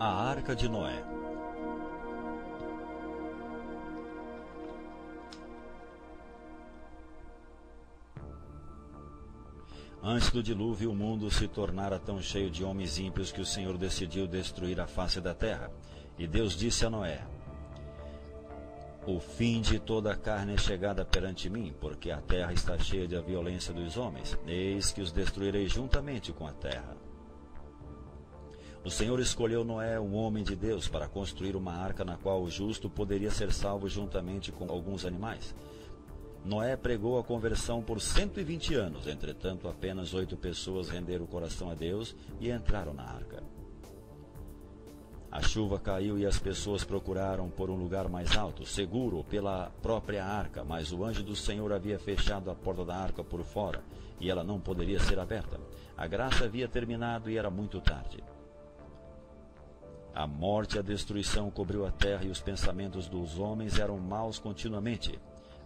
A Arca de Noé. Antes do dilúvio, o mundo se tornara tão cheio de homens ímpios que o Senhor decidiu destruir a face da terra. E Deus disse a Noé: o fim de toda a carne é chegada perante mim, porque a terra está cheia da violência dos homens. Eis que os destruirei juntamente com a terra. O Senhor escolheu Noé, um homem de Deus, para construir uma arca na qual o justo poderia ser salvo juntamente com alguns animais. Noé pregou a conversão por 120 anos, entretanto apenas 8 pessoas renderam o coração a Deus e entraram na arca. A chuva caiu e as pessoas procuraram por um lugar mais alto, seguro pela própria arca, mas o anjo do Senhor havia fechado a porta da arca por fora, e ela não poderia ser aberta. A graça havia terminado e era muito tarde. A morte e a destruição cobriu a terra e os pensamentos dos homens eram maus continuamente.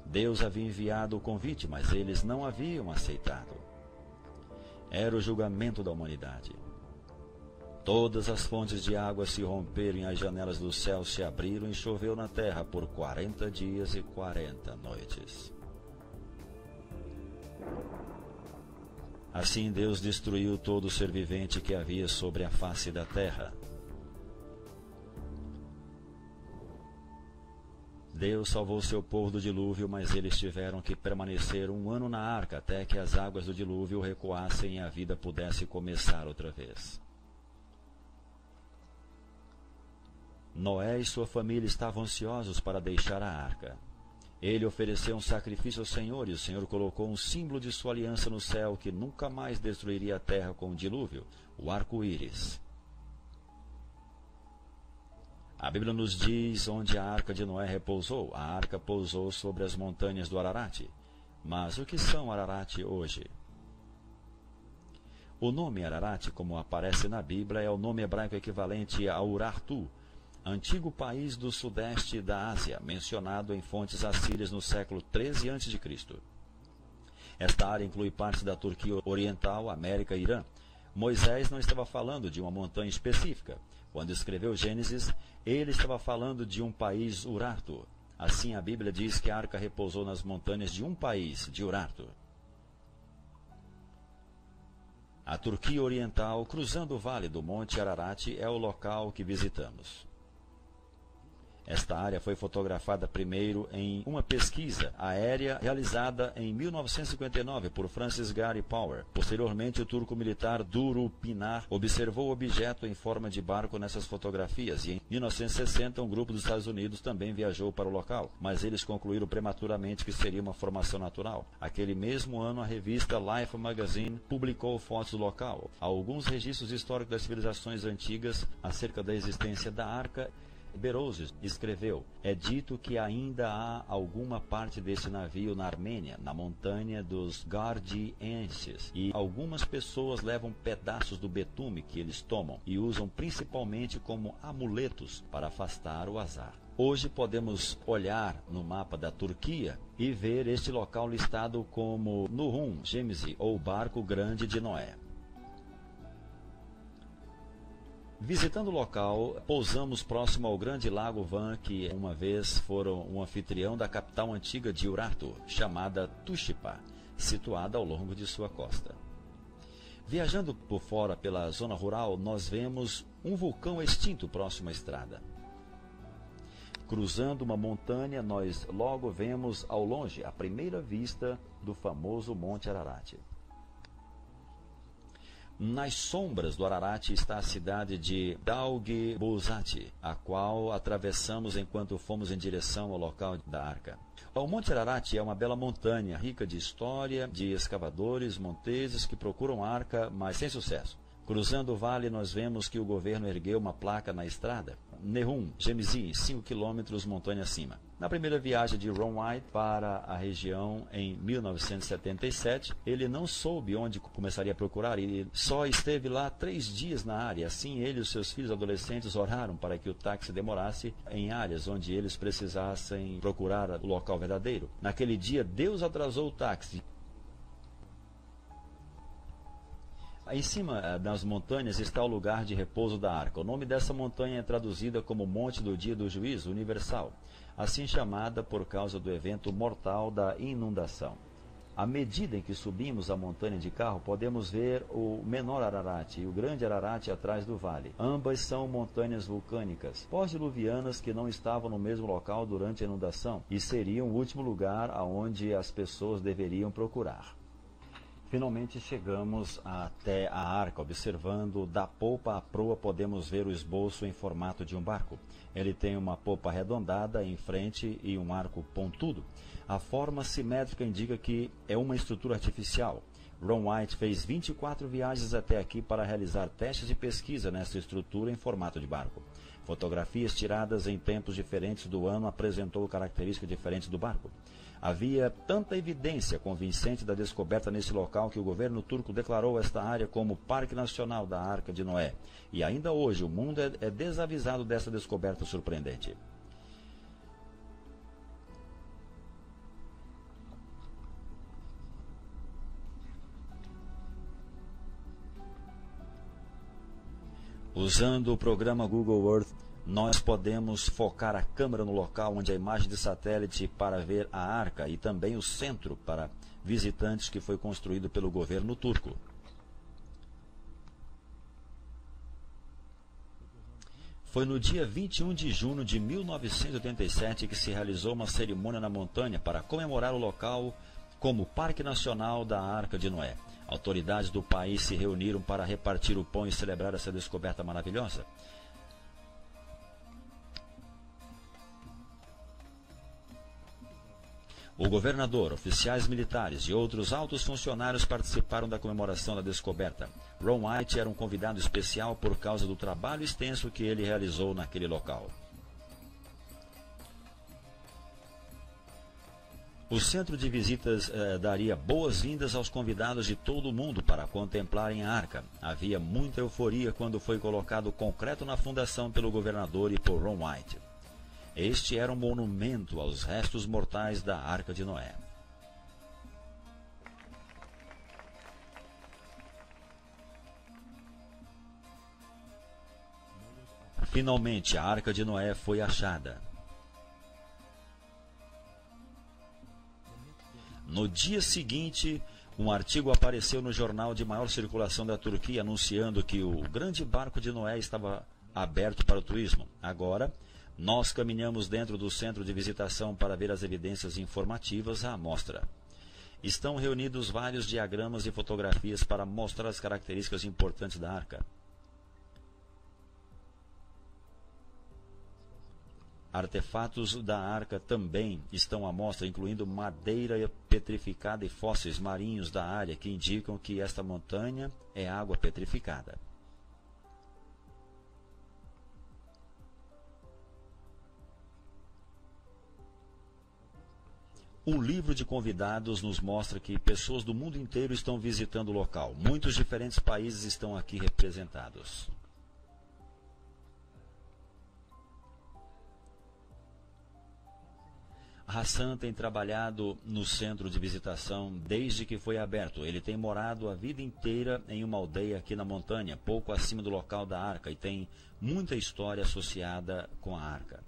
Deus havia enviado o convite, mas eles não haviam aceitado. Era o julgamento da humanidade. Todas as fontes de água se romperam e as janelas do céu se abriram e choveu na terra por 40 dias e 40 noites. Assim Deus destruiu todo ser vivente que havia sobre a face da terra. Deus salvou seu povo do dilúvio, mas eles tiveram que permanecer 1 ano na arca até que as águas do dilúvio recuassem e a vida pudesse começar outra vez. Noé e sua família estavam ansiosos para deixar a arca. Ele ofereceu um sacrifício ao Senhor e o Senhor colocou um símbolo de sua aliança no céu que nunca mais destruiria a terra com o dilúvio, o arco-íris. A Bíblia nos diz onde a arca de Noé repousou. A arca pousou sobre as montanhas do Ararate. Mas o que são Ararate hoje? O nome Ararate, como aparece na Bíblia, é o nome hebraico equivalente a Urartu, antigo país do sudeste da Ásia, mencionado em fontes assírias no século 13 a.C. Esta área inclui partes da Turquia Oriental, América e Irã. Moisés não estava falando de uma montanha específica. Quando escreveu Gênesis, ele estava falando de um país Urartu. Assim, a Bíblia diz que a arca repousou nas montanhas de um país, de Urartu. A Turquia Oriental, cruzando o vale do Monte Ararat, é o local que visitamos. Esta área foi fotografada primeiro em uma pesquisa aérea realizada em 1959 por Francis Gary Power. Posteriormente, o turco militar Duru Pinar observou o objeto em forma de barco nessas fotografias e em 1960 um grupo dos Estados Unidos também viajou para o local, mas eles concluíram prematuramente que seria uma formação natural. Aquele mesmo ano, a revista Life Magazine publicou fotos do local. Há alguns registros históricos das civilizações antigas acerca da existência da arca. Berozes escreveu: é dito que ainda há alguma parte desse navio na Armênia, na montanha dos Gardienses, e algumas pessoas levam pedaços do betume que eles tomam e usam principalmente como amuletos para afastar o azar. Hoje podemos olhar no mapa da Turquia e ver este local listado como Nuhum Gemzi, ou Barco Grande de Noé. Visitando o local, pousamos próximo ao grande lago Van, que uma vez foram um anfitrião da capital antiga de Urartu, chamada Tuxpa, situada ao longo de sua costa. Viajando por fora pela zona rural, nós vemos um vulcão extinto próximo à estrada. Cruzando uma montanha, nós logo vemos ao longe a primeira vista do famoso Monte Ararat. Nas sombras do Ararat está a cidade de Dalgybozat, a qual atravessamos enquanto fomos em direção ao local da arca. O Monte Ararat é uma bela montanha, rica de história, de escavadores monteses que procuram a arca, mas sem sucesso. Cruzando o vale, nós vemos que o governo ergueu uma placa na estrada: Nehum Gemzi, 5 quilômetros montanha acima. Na primeira viagem de Ron White para a região em 1977, ele não soube onde começaria a procurar e só esteve lá 3 dias na área. Assim, ele e os seus filhos adolescentes oraram para que o táxi demorasse em áreas onde eles precisassem procurar o local verdadeiro. Naquele dia, Deus atrasou o táxi. Em cima das montanhas está o lugar de repouso da arca. O nome dessa montanha é traduzida como Monte do Dia do Juízo Universal, assim chamada por causa do evento mortal da inundação. À medida em que subimos a montanha de carro, podemos ver o menor Ararat e o grande Ararat atrás do vale. Ambas são montanhas vulcânicas, pós-diluvianas que não estavam no mesmo local durante a inundação e seriam o último lugar aonde as pessoas deveriam procurar. Finalmente chegamos até a arca. Observando da polpa à proa, podemos ver o esboço em formato de um barco. Ele tem uma polpa arredondada em frente e um arco pontudo. A forma simétrica indica que é uma estrutura artificial. Ron White fez 24 viagens até aqui para realizar testes de pesquisa nessa estrutura em formato de barco. Fotografias tiradas em tempos diferentes do ano apresentou características diferentes do barco. Havia tanta evidência convincente da descoberta nesse local que o governo turco declarou esta área como Parque Nacional da Arca de Noé. E ainda hoje o mundo é desavisado dessa descoberta surpreendente. Usando o programa Google Earth, nós podemos focar a câmera no local onde a imagem de satélite para ver a arca e também o centro para visitantes que foi construído pelo governo turco. Foi no dia 21 de junho de 1987 que se realizou uma cerimônia na montanha para comemorar o local como Parque Nacional da Arca de Noé. Autoridades do país se reuniram para repartir o pão e celebrar essa descoberta maravilhosa. O governador, oficiais militares e outros altos funcionários participaram da comemoração da descoberta. Ron White era um convidado especial por causa do trabalho extenso que ele realizou naquele local. O centro de visitas daria boas-vindas aos convidados de todo o mundo para contemplarem a arca. Havia muita euforia quando foi colocado concreto na fundação pelo governador e por Ron White. Este era um monumento aos restos mortais da Arca de Noé. Finalmente, a Arca de Noé foi achada. No dia seguinte, um artigo apareceu no jornal de maior circulação da Turquia anunciando que o grande barco de Noé estava aberto para o turismo. Agora, nós caminhamos dentro do centro de visitação para ver as evidências informativas à amostra. Estão reunidos vários diagramas e fotografias para mostrar as características importantes da arca. Artefatos da arca também estão à mostra, incluindo madeira petrificada e fósseis marinhos da área que indicam que esta montanha é água petrificada. Um livro de convidados nos mostra que pessoas do mundo inteiro estão visitando o local. Muitos diferentes países estão aqui representados. Hassan tem trabalhado no centro de visitação desde que foi aberto. Ele tem morado a vida inteira em uma aldeia aqui na montanha, pouco acima do local da arca, e tem muita história associada com a arca.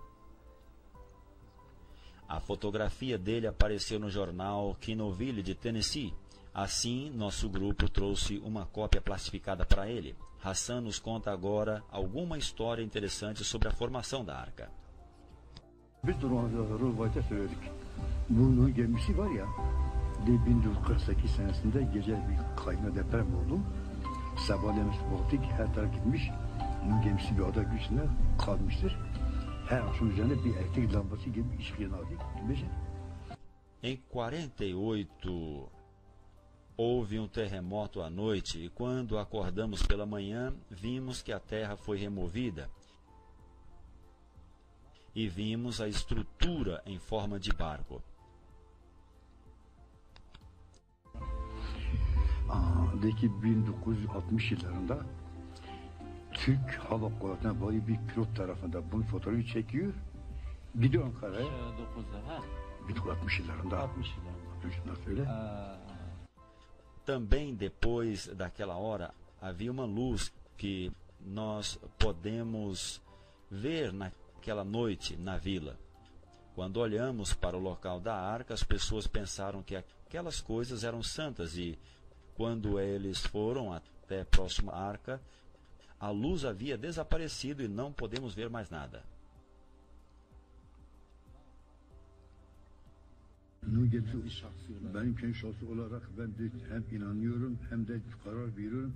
A fotografia dele apareceu no jornal Kinoville de Tennessee. Assim, nosso grupo trouxe uma cópia plastificada para ele. Hassan nos conta agora alguma história interessante sobre a formação da arca. Biz Ron White'a söyledik. Bunun gemisi var ya, 1948 senesinde gece bir kayma deprem oldu. Sabahleyin baktık her taraf gitmiş. Bunun gemisi bir ada güçüne kalmıştır. Her akşam üzerine bir elektrik lambası gibi ışık yanardı. Em 48, houve terremoto à noite e quando acordamos pela manhã, vimos que a terra foi removida e vimos a estrutura em forma de barco. De ki 1960 yıllarında Türk Hava Kuvvetleri'ne bağlı bir pilot tarafından bunun fotoğrafı çekiyor. Gidiyor Ankara'ya. 1960 yıllarında. 60 yıllarında. Söyle. Também depois daquela hora, havia uma luz que nós podemos ver naquela noite na vila. Quando olhamos para o local da arca, as pessoas pensaram que aquelas coisas eram santas, e quando eles foram até a próxima arca, a luz havia desaparecido e não podemos ver mais nada. Benim kendi şahsi olarak ben de hem inanıyorum hem de karar veriyorum.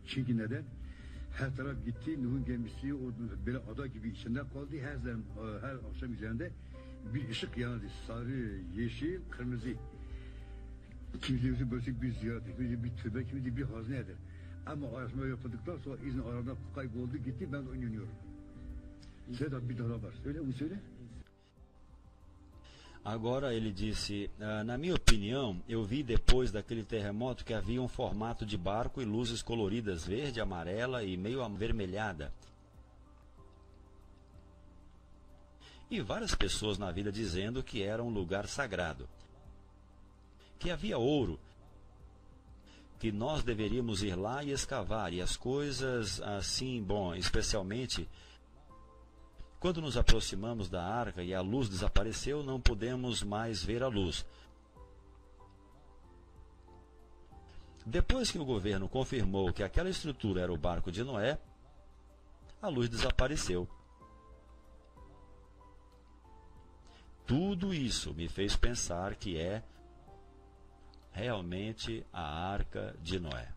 Çünkü neden? Her taraf gitti, Nuh'un gemisi o böyle ada gibi içinde kaldı. Her akşam üzerinde bir ışık yandı. Sarı, yeşil, kırmızı. Kimisi böyle bir ziyaret, kimisi bir tövbe, kimisi bir hazne eder. Ama araştırma yapıldıktan sonra izin aradan kayboldu gitti, ben de oynanıyorum. Sedat bir daha var. Söyle, onu söyle. Agora ele disse, na minha opinião, eu vi depois daquele terremoto que havia um formato de barco e luzes coloridas, verde, amarela e meio avermelhada. E várias pessoas na vila dizendo que era um lugar sagrado, que havia ouro, que nós deveríamos ir lá e escavar, e as coisas assim, bom, especialmente quando nos aproximamos da arca e a luz desapareceu, não podemos mais ver a luz. Depois que o governo confirmou que aquela estrutura era o barco de Noé, a luz desapareceu. Tudo isso me fez pensar que é realmente a arca de Noé.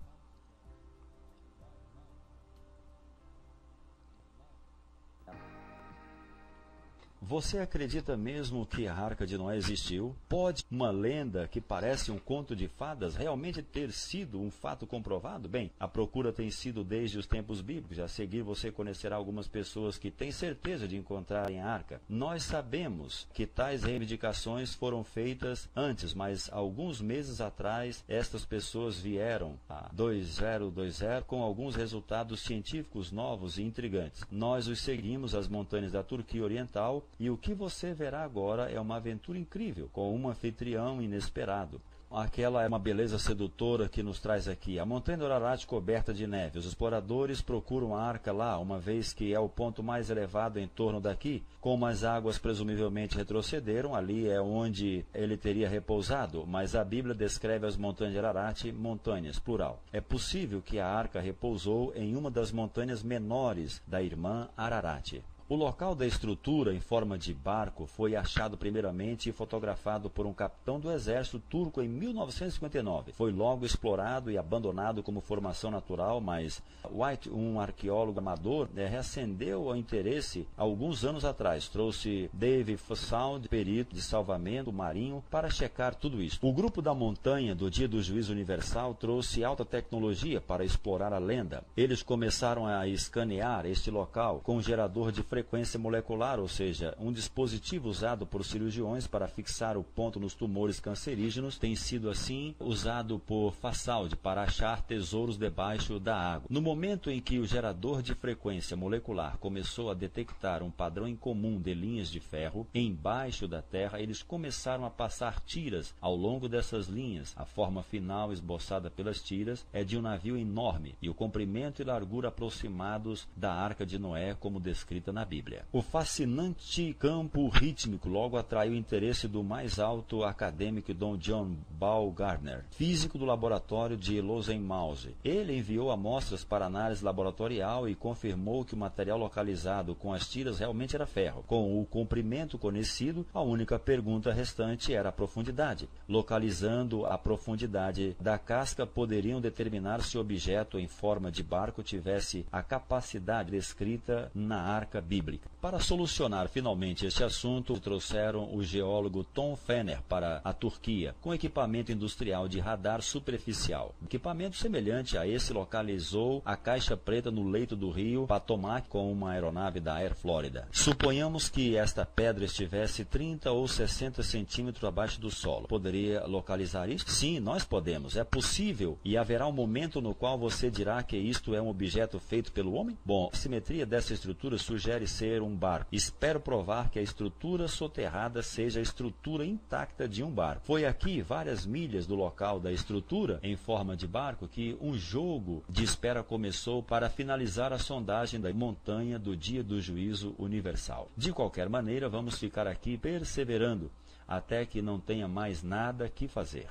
Você acredita mesmo que a Arca de Noé existiu? Pode uma lenda que parece um conto de fadas realmente ter sido um fato comprovado? Bem, a procura tem sido desde os tempos bíblicos. A seguir você conhecerá algumas pessoas que têm certeza de encontrarem a arca. Nós sabemos que tais reivindicações foram feitas antes, mas alguns meses atrás estas pessoas vieram a 2020 com alguns resultados científicos novos e intrigantes. Nós os seguimos às montanhas da Turquia Oriental, e o que você verá agora é uma aventura incrível, com um anfitrião inesperado. Aquela é uma beleza sedutora que nos traz aqui. A montanha do Ararat coberta de neve. Os exploradores procuram a arca lá, uma vez que é o ponto mais elevado em torno daqui. Como as águas presumivelmente retrocederam, ali é onde ele teria repousado. Mas a Bíblia descreve as montanhas de Ararat, montanhas, plural. É possível que a arca repousou em uma das montanhas menores da irmã Ararat. O local da estrutura em forma de barco foi achado primeiramente e fotografado por um capitão do exército turco em 1959. Foi logo explorado e abandonado como formação natural, mas White, um arqueólogo amador, reacendeu o interesse alguns anos atrás. Trouxe Dave Fossald, perito de salvamento marinho, para checar tudo isso. O grupo da montanha do Dia do Juízo Universal trouxe alta tecnologia para explorar a lenda. Eles começaram a escanear este local com um gerador de frequência molecular, ou seja, um dispositivo usado por cirurgiões para fixar o ponto nos tumores cancerígenos, tem sido assim usado por Fossald para achar tesouros debaixo da água. No momento em que o gerador de frequência molecular começou a detectar um padrão incomum de linhas de ferro embaixo da terra, eles começaram a passar tiras ao longo dessas linhas. A forma final esboçada pelas tiras é de um navio enorme e o comprimento e largura aproximados da Arca de Noé, como descrita na Bíblia. O fascinante campo rítmico logo atraiu o interesse do mais alto acadêmico Dom John Baumgartner, físico do laboratório de Losenmouse. Ele enviou amostras para análise laboratorial e confirmou que o material localizado com as tiras realmente era ferro. Com o comprimento conhecido, a única pergunta restante era a profundidade. Localizando a profundidade da casca, poderiam determinar se o objeto em forma de barco tivesse a capacidade descrita na arca bíblica. Para solucionar finalmente este assunto, trouxeram o geólogo Tom Fenner para a Turquia, com equipamento industrial de radar superficial. Equipamento semelhante a esse localizou a caixa preta no leito do rio Potomac com uma aeronave da Air Florida. Suponhamos que esta pedra estivesse 30 ou 60 centímetros abaixo do solo. Poderia localizar isso? Sim, nós podemos. É possível. E haverá um momento no qual você dirá que isto é um objeto feito pelo homem? Bom, a simetria dessa estrutura sugere parecer um barco. Espero provar que a estrutura soterrada seja a estrutura intacta de um barco. Foi aqui, várias milhas do local da estrutura, em forma de barco, que um jogo de espera começou para finalizar a sondagem da montanha do dia do juízo universal. De qualquer maneira, vamos ficar aqui perseverando até que não tenha mais nada que fazer.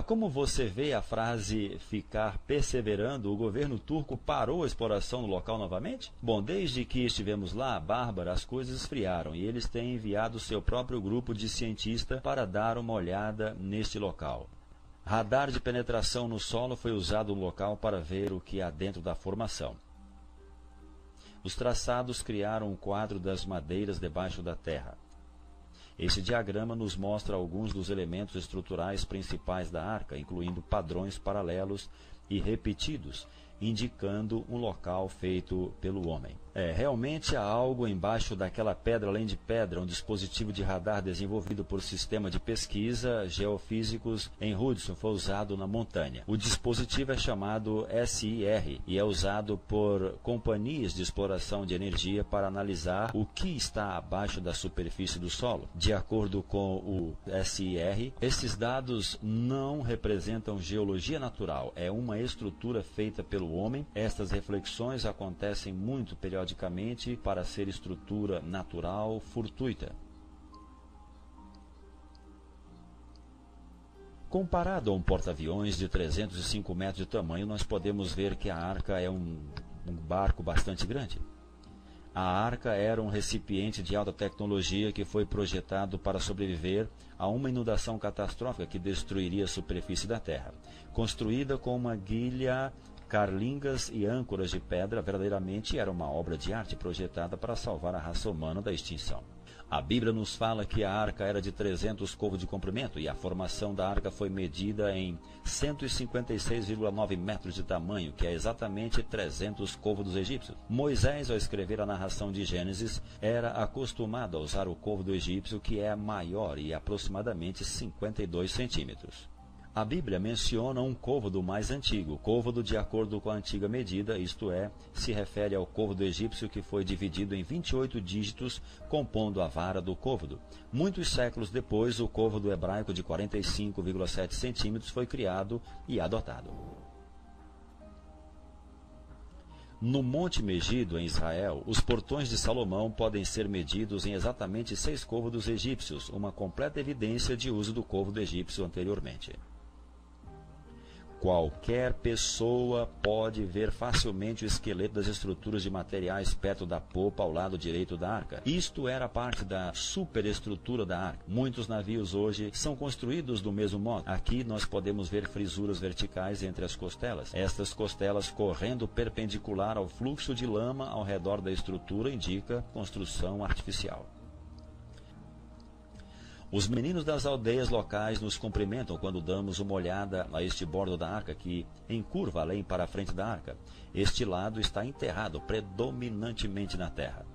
Como você vê a frase ficar perseverando, o governo turco parou a exploração no local novamente? Bom, desde que estivemos lá, Bárbara, as coisas esfriaram e eles têm enviado seu próprio grupo de cientistas para dar uma olhada neste local. Radar de penetração no solo foi usado no local para ver o que há dentro da formação. Os traçados criaram um quadro das madeiras debaixo da terra. Este diagrama nos mostra alguns dos elementos estruturais principais da arca, incluindo padrões paralelos e repetidos, indicando um local feito pelo homem. Realmente há algo embaixo daquela pedra, além de pedra, um dispositivo de radar desenvolvido por sistema de pesquisa geofísicos em Hudson foi usado na montanha. O dispositivo é chamado SIR e é usado por companhias de exploração de energia para analisar o que está abaixo da superfície do solo. De acordo com o SIR, esses dados não representam geologia natural, é uma estrutura feita pelo homem. Estas reflexões acontecem muito periodicamente para ser estrutura natural fortuita. Comparado a um porta-aviões de 305 metros de tamanho, nós podemos ver que a arca é um barco bastante grande. A arca era um recipiente de alta tecnologia que foi projetado para sobreviver a uma inundação catastrófica que destruiria a superfície da Terra. Construída com uma guilha, carlingas e âncoras de pedra, verdadeiramente era uma obra de arte projetada para salvar a raça humana da extinção. A Bíblia nos fala que a arca era de 300 côvados de comprimento e a formação da arca foi medida em 156,9 metros de tamanho, que é exatamente 300 côvados egípcios. Moisés, ao escrever a narração de Gênesis, era acostumado a usar o côvado egípcio, que é maior e aproximadamente 52 centímetros. A Bíblia menciona um côvado mais antigo. Côvado, de acordo com a antiga medida, isto é, se refere ao côvado egípcio que foi dividido em 28 dígitos, compondo a vara do côvado. Muitos séculos depois, o côvado hebraico de 45,7 centímetros foi criado e adotado. No Monte Megido, em Israel, os portões de Salomão podem ser medidos em exatamente 6 côvados egípcios, uma completa evidência de uso do côvado egípcio anteriormente. Qualquer pessoa pode ver facilmente o esqueleto das estruturas de materiais perto da popa ao lado direito da arca. Isto era parte da superestrutura da arca. Muitos navios hoje são construídos do mesmo modo. Aqui nós podemos ver frisuras verticais entre as costelas. Estas costelas correndo perpendicular ao fluxo de lama ao redor da estrutura indica construção artificial. Os meninos das aldeias locais nos cumprimentam quando damos uma olhada a este bordo da arca, que encurva além para a frente da arca. Este lado está enterrado predominantemente na terra.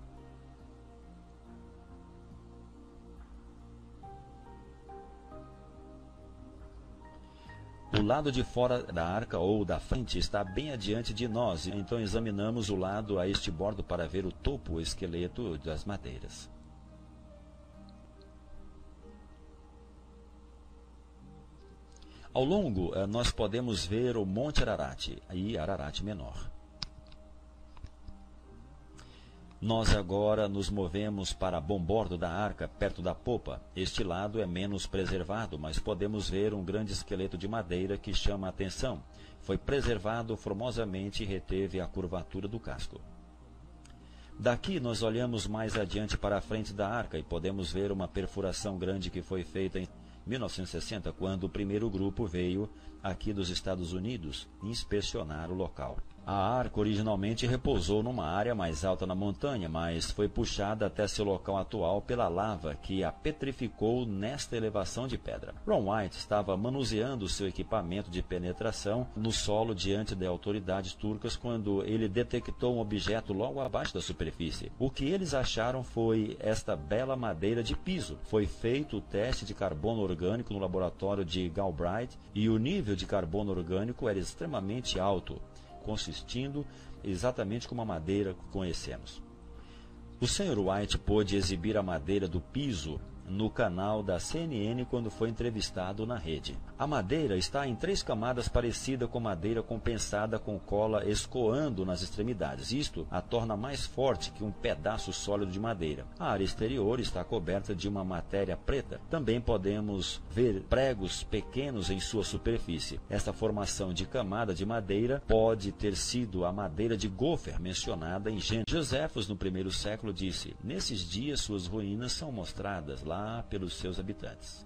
O lado de fora da arca ou da frente está bem adiante de nós, então examinamos o lado a este bordo para ver o topo, o esqueleto das madeiras. Ao longo, nós podemos ver o Monte Ararat e Ararat Menor. Nós agora nos movemos para bombordo da arca, perto da popa. Este lado é menos preservado, mas podemos ver um grande esqueleto de madeira que chama a atenção. Foi preservado formosamente e reteve a curvatura do casco. Daqui nós olhamos mais adiante para a frente da arca e podemos ver uma perfuração grande que foi feita em 1960, quando o primeiro grupo veio aqui dos Estados Unidos inspecionar o local. A arca originalmente repousou numa área mais alta na montanha, mas foi puxada até seu local atual pela lava que a petrificou nesta elevação de pedra. Ron White estava manuseando seu equipamento de penetração no solo diante de autoridades turcas quando ele detectou um objeto logo abaixo da superfície. O que eles acharam foi esta bela madeira de piso. Foi feito o teste de carbono orgânico no laboratório de Galbraith e o nível de carbono orgânico era extremamente alto, consistindo exatamente como a madeira que conhecemos. O Sr. White pôde exibir a madeira do piso no canal da CNN quando foi entrevistado na rede. A madeira está em 3 camadas, parecida com madeira compensada com cola escoando nas extremidades. Isto a torna mais forte que um pedaço sólido de madeira. A área exterior está coberta de uma matéria preta. Também podemos ver pregos pequenos em sua superfície. Esta formação de camada de madeira pode ter sido a madeira de gofer mencionada em Gênesis. Joséfos, no primeiro século, disse: nesses dias suas ruínas são mostradas lá pelos seus habitantes.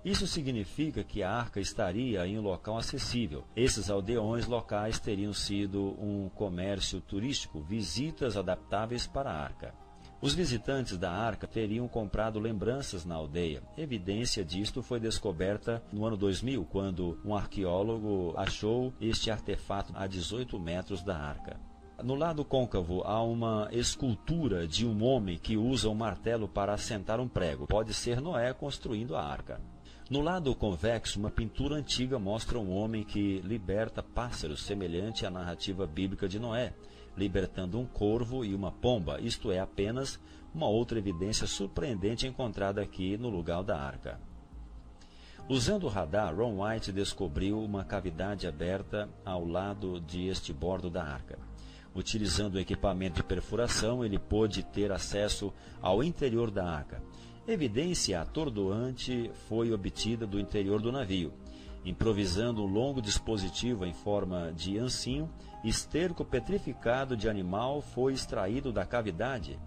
Isso significa que a arca estaria em um local acessível. Esses aldeões locais teriam sido um comércio turístico, visitas adaptáveis para a arca. Os visitantes da arca teriam comprado lembranças na aldeia. Evidência disto foi descoberta no ano 2000, quando um arqueólogo achou este artefato a 18 metros da arca. No lado côncavo há uma escultura de um homem que usa um martelo para assentar um prego. Pode ser Noé construindo a arca. No lado convexo, uma pintura antiga mostra um homem que liberta pássaros, semelhante à narrativa bíblica de Noé, libertando um corvo e uma pomba. Isto é apenas uma outra evidência surpreendente encontrada aqui no lugar da arca. Usando o radar, Ron White descobriu uma cavidade aberta ao lado de este bordo da arca. Utilizando o equipamento de perfuração, ele pôde ter acesso ao interior da arca. Evidência atordoante foi obtida do interior do navio. Improvisando um longo dispositivo em forma de ancinho, esterco petrificado de animal foi extraído da cavidade.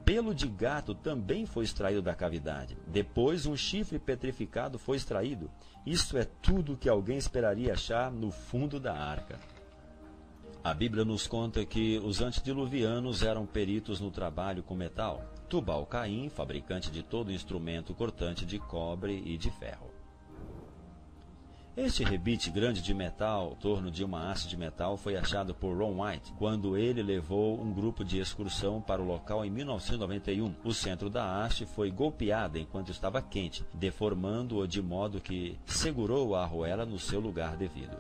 Pelo de gato também foi extraído da cavidade. Depois, um chifre petrificado foi extraído. Isto é tudo que alguém esperaria achar no fundo da arca. A Bíblia nos conta que os antediluvianos eram peritos no trabalho com metal. Tubal-Caim, fabricante de todo instrumento cortante de cobre e de ferro. Este rebite grande de metal, em torno de uma haste de metal, foi achado por Ron White quando ele levou um grupo de excursão para o local em 1991. O centro da haste foi golpeado enquanto estava quente, deformando-o de modo que segurou a arruela no seu lugar devido.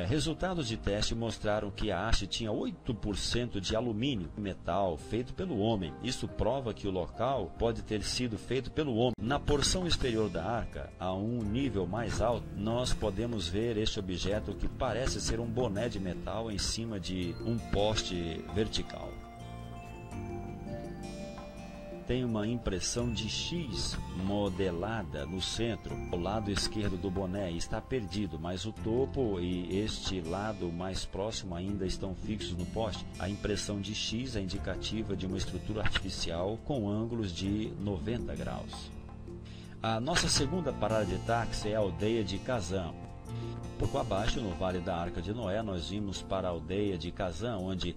Resultados de teste mostraram que a haste tinha 8% de alumínio, metal feito pelo homem. Isso prova que o local pode ter sido feito pelo homem. Na porção exterior da arca, a um nível mais alto, nós podemos ver este objeto que parece ser um boné de metal em cima de um poste vertical. Tem uma impressão de X modelada no centro. O lado esquerdo do boné está perdido, mas o topo e este lado mais próximo ainda estão fixos no poste. A impressão de X é indicativa de uma estrutura artificial com ângulos de 90 graus. A nossa segunda parada de táxi é a aldeia de Kazan. Pouco abaixo, no Vale da Arca de Noé, nós vimos para a aldeia de Kazan, onde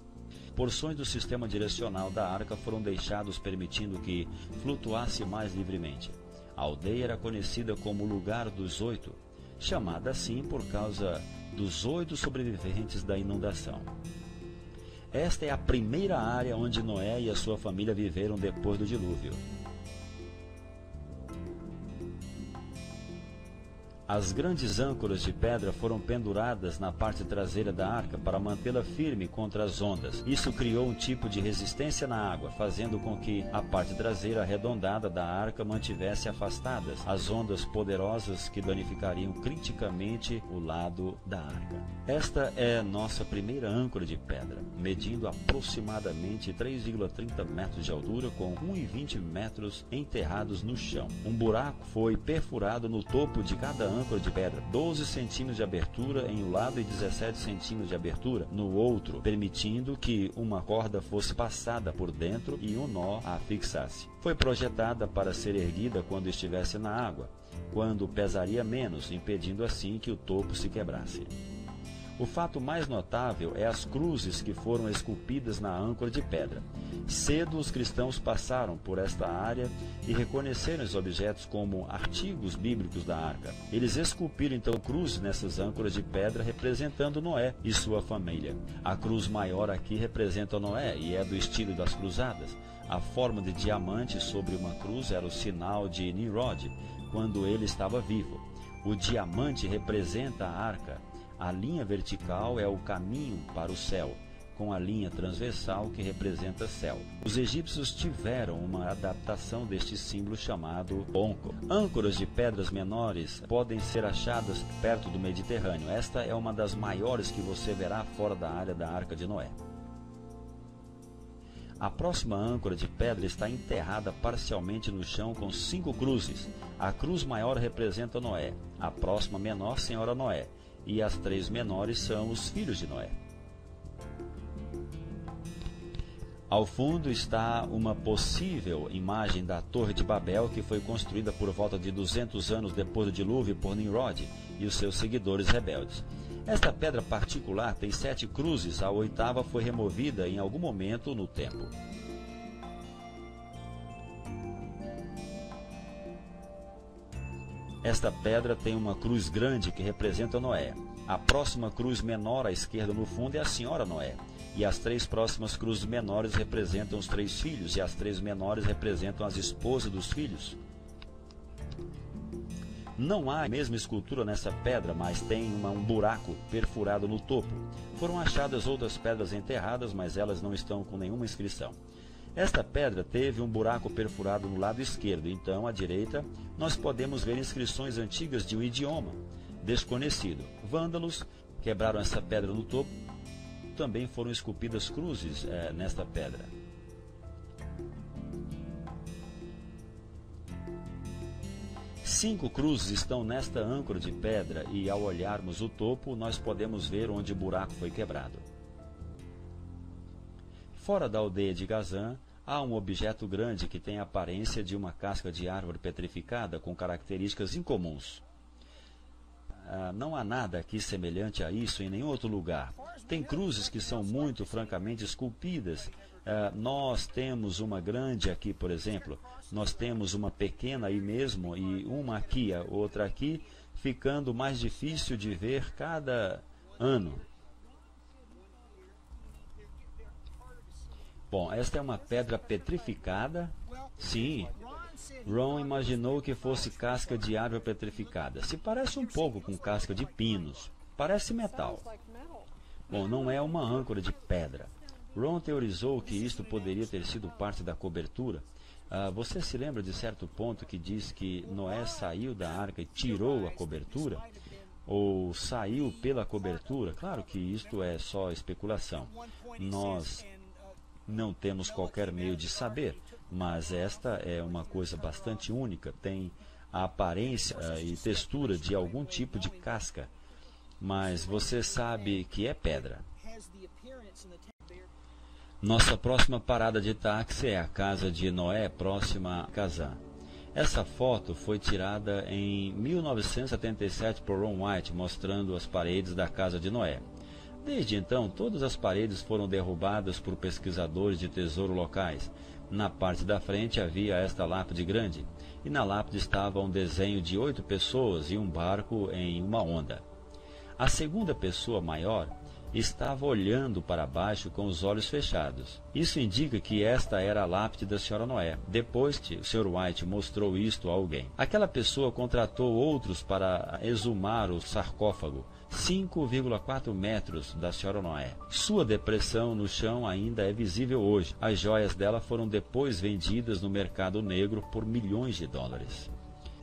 porções do sistema direcional da arca foram deixados, permitindo que flutuasse mais livremente. A aldeia era conhecida como o Lugar dos 8, chamada assim por causa dos 8 sobreviventes da inundação. Esta é a primeira área onde Noé e a sua família viveram depois do dilúvio. As grandes âncoras de pedra foram penduradas na parte traseira da arca para mantê-la firme contra as ondas. Isso criou um tipo de resistência na água, fazendo com que a parte traseira arredondada da arca mantivesse afastadas as ondas poderosas que danificariam criticamente o lado da arca. Esta é nossa primeira âncora de pedra, medindo aproximadamente 3,30 metros de altura, com 1,20 metros enterrados no chão. Um buraco foi perfurado no topo de cada âncora de pedra, 12 centímetros de abertura em um lado e 17 centímetros de abertura no outro, permitindo que uma corda fosse passada por dentro e um nó a fixasse. Foi projetada para ser erguida quando estivesse na água, quando pesaria menos, impedindo assim que o topo se quebrasse. O fato mais notável é as cruzes que foram esculpidas na âncora de pedra. Cedo os cristãos passaram por esta área e reconheceram os objetos como artigos bíblicos da arca. Eles esculpiram então cruzes nessas âncoras de pedra representando Noé e sua família. A cruz maior aqui representa Noé e é do estilo das cruzadas. A forma de diamante sobre uma cruz era o sinal de Nimrod, quando ele estava vivo. O diamante representa a arca. A linha vertical é o caminho para o céu. com a linha transversal que representa céu. Os egípcios tiveram uma adaptação deste símbolo chamado onco. Âncoras de pedras menores podem ser achadas perto do Mediterrâneo. Esta é uma das maiores que você verá fora da área da Arca de Noé. A próxima âncora de pedra está enterrada parcialmente no chão com 5 cruzes. A cruz maior representa Noé, a próxima menor, Senhora Noé, e as 3 menores são os filhos de Noé. Ao fundo está uma possível imagem da Torre de Babel, que foi construída por volta de 200 anos depois do dilúvio por Nimrod e os seus seguidores rebeldes. Esta pedra particular tem 7 cruzes, a 8ª foi removida em algum momento no tempo. Esta pedra tem uma cruz grande que representa Noé. A próxima cruz menor à esquerda no fundo é a Senhora Noé. E as 3 próximas cruzes menores representam os 3 filhos, e as 3 menores representam as esposas dos filhos. Não há a mesma escultura nessa pedra, mas tem um buraco perfurado no topo. Foram achadas outras pedras enterradas, mas elas não estão com nenhuma inscrição. Esta pedra teve um buraco perfurado no lado esquerdo, então à direita nós podemos ver inscrições antigas de um idioma desconhecido. Vândalos quebraram essa pedra no topo. Também foram esculpidas cruzes nesta pedra. Cinco cruzes estão nesta âncora de pedra e, ao olharmos o topo, nós podemos ver onde o buraco foi quebrado. Fora da aldeia de Gazã, há um objeto grande que tem a aparência de uma casca de árvore petrificada com características incomuns. Não há nada aqui semelhante a isso em nenhum outro lugar. Tem cruzes que são muito francamente esculpidas. Nós temos uma grande aqui, por exemplo. Nós temos uma pequena aí mesmo e uma aqui, a outra aqui, ficando mais difícil de ver cada ano. Bom, esta é uma pedra petrificada. Sim, Ron imaginou que fosse casca de árvore petrificada. Se parece um pouco com casca de pinos. Parece metal. Bom, não é uma âncora de pedra. Ron teorizou que isto poderia ter sido parte da cobertura. Você se lembra de certo ponto que diz que Noé saiu da arca e tirou a cobertura? Ou saiu pela cobertura? Claro que isto é só especulação. Nós não temos qualquer meio de saber, mas esta é uma coisa bastante única. Tem a aparência e textura de algum tipo de casca, mas você sabe que é pedra. Nossa próxima parada de táxi é a casa de Noé, próxima a Gazã. Essa foto foi tirada em 1977 por Ron White, mostrando as paredes da casa de Noé. Desde então, todas as paredes foram derrubadas por pesquisadores de tesouro locais. Na parte da frente havia esta lápide grande, e na lápide estava um desenho de 8 pessoas e um barco em uma onda. A segunda pessoa maior estava olhando para baixo com os olhos fechados. Isso indica que esta era a lápide da Senhora Noé. Depois que o Sr. White mostrou isto a alguém. Aquela pessoa contratou outros para exumar o sarcófago, 5,4 metros da Senhora Noé. Sua depressão no chão ainda é visível hoje. As joias dela foram depois vendidas no mercado negro por milhões de dólares.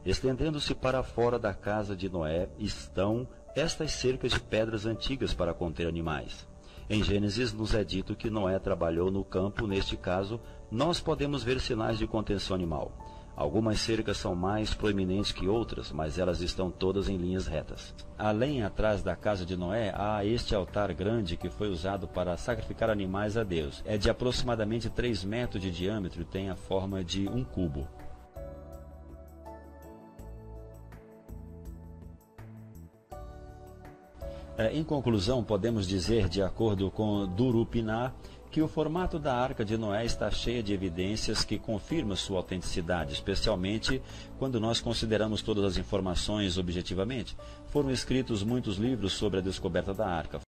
Estendendo-se para fora da casa de Noé estão estas cercas de pedras antigas para conter animais. Em Gênesis nos é dito que Noé trabalhou no campo. Neste caso, nós podemos ver sinais de contenção animal. Algumas cercas são mais proeminentes que outras, mas elas estão todas em linhas retas. Além atrás da casa de Noé, há este altar grande que foi usado para sacrificar animais a Deus. É de aproximadamente 3 metros de diâmetro e tem a forma de um cubo. Em conclusão, podemos dizer, de acordo com Durupinar, que o formato da Arca de Noé está cheio de evidências que confirmam sua autenticidade, especialmente quando nós consideramos todas as informações objetivamente. Foram escritos muitos livros sobre a descoberta da Arca.